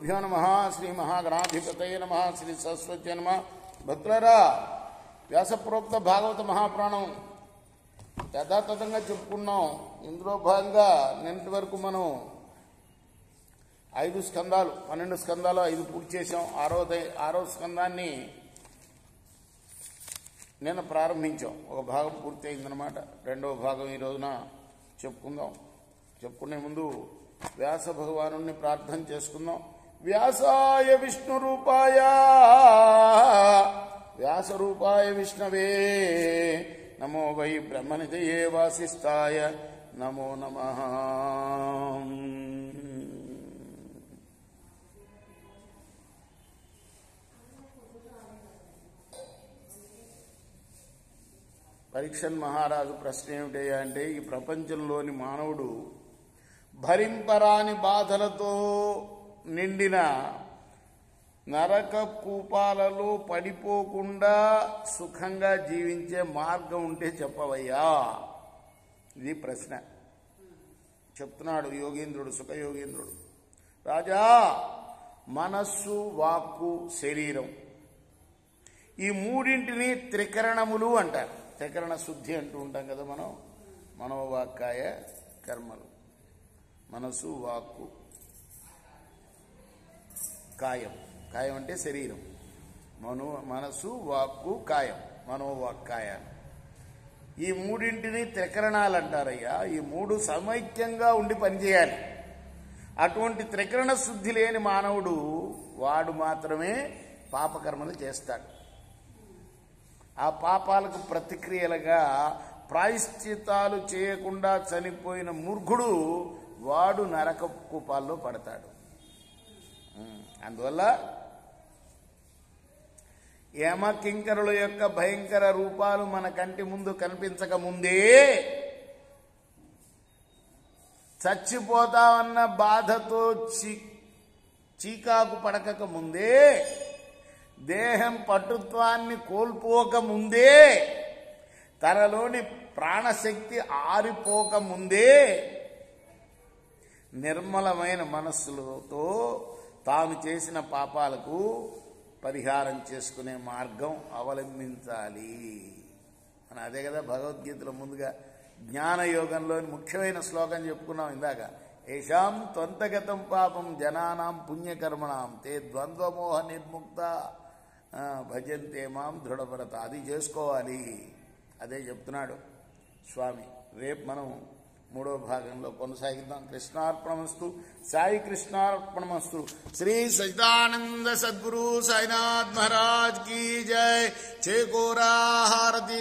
గురుభ్యో నమః. శ్రీ మహాగణాధిపతయే నమః. శ్రీ సరస్వతి నమః. భక్తులారా, వ్యాసప్రోక్త భాగవత మహాపురాణం యథాతథంగా చెప్పుకున్నాం. ఇందులో భాగంగా నిన్నటి వరకు మనం 5 స్కందాలు 12 స్కందాలు 5 పూర్తి చేసాం. ఆరో స్కందాన్ని నిన్న ప్రారంభించాం. ఒక భాగం పూర్తి అయిందనమాట. రెండవ భాగం ఈ రోజున చెప్పుకుందాం. చెప్పుకునే ముందు వ్యాస భగవాను ప్రార్థన చేసుకుందాం. వ్యాసాయ విష్ణు రూపాయ వ్యాస రూపాయ విష్ణవే నమో వై బ్రహ్మనిధయే వాసిష్ఠాయ నమో నమః. పరీక్షన్ మహారాజు ప్రశ్న ఏమిటయ్యా అంటే, ఈ ప్రపంచంలోని మానవుడు భరింపరాని బాధలతో నిండిన నరక కూపాలలో పడిపోకుండా సుఖంగా జీవించే మార్గం ఉంటే చెప్పవయ్యా. ఇది ప్రశ్న. చెప్తున్నాడు యోగేంద్రుడు, సుఖయోగేంద్రుడు. రాజా, మనస్సు, వాక్కు, శరీరం ఈ మూడింటిని త్రికరణములు అంటారు. త్రికరణ శుద్ధి అంటూ ఉంటాం కదా మనం. మనోవాక్కాయ కర్మలు. మనసు, వాక్కు, కాయం. కాయం అంటే శరీరం. మనసు, వాక్కు, కాయం, మనోవాక్కాయాలు. ఈ మూడింటిని త్రికరణాలు అంటారయ్యా. ఈ మూడు సమైక్యంగా ఉండి పనిచేయాలి. అటువంటి త్రికరణ శుద్ధి లేని మానవుడు వాడు మాత్రమే పాపకర్మలు చేస్తాడు. ఆ పాపాలకు ప్రతిక్రియలుగా ప్రాయశ్చిత్తాలు చేయకుండా చనిపోయిన మూర్ఖుడు వాడు నరక కూపాల్లో పడతాడు. అందువల్ల యమకింకరుల యొక్క భయంకర రూపాలు మన కంటి ముందు కనిపించక ముందే, చచ్చిపోతామన్న బాధతో చీకాకు పడక ముందే, దేహం పటుత్వాన్ని కోల్పోక ముందే, తనలోని ప్రాణశక్తి ఆరిపోక ముందే నిర్మలమైన మనస్సులతో తాను చేసిన పాపాలకు పరిహారం చేసుకునే మార్గం అవలంబించాలి అని. అదే కదా భగవద్గీతలో ముందుగా జ్ఞానయోగంలోని ముఖ్యమైన శ్లోకం చెప్పుకున్నాం ఇందాక. ఏషాం త్వంతగతం పాపం జనానాం పుణ్యకర్మణాం తే ద్వంద్వమోహ నిర్ముక్త భజంతే మాం దృఢపరత. అది చేసుకోవాలి. అదే చెప్తున్నాడు స్వామి. రేపు మనం 3వ భాగంలో కొనసాగిద్దాం. కృష్ణార్పణమస్తు. సాయి కృష్ణార్పణమస్తు. శ్రీ సచిదానంద సద్గురు సాయినాథ్ మహారాజ్ కీ జై. చేకోరా హారతి.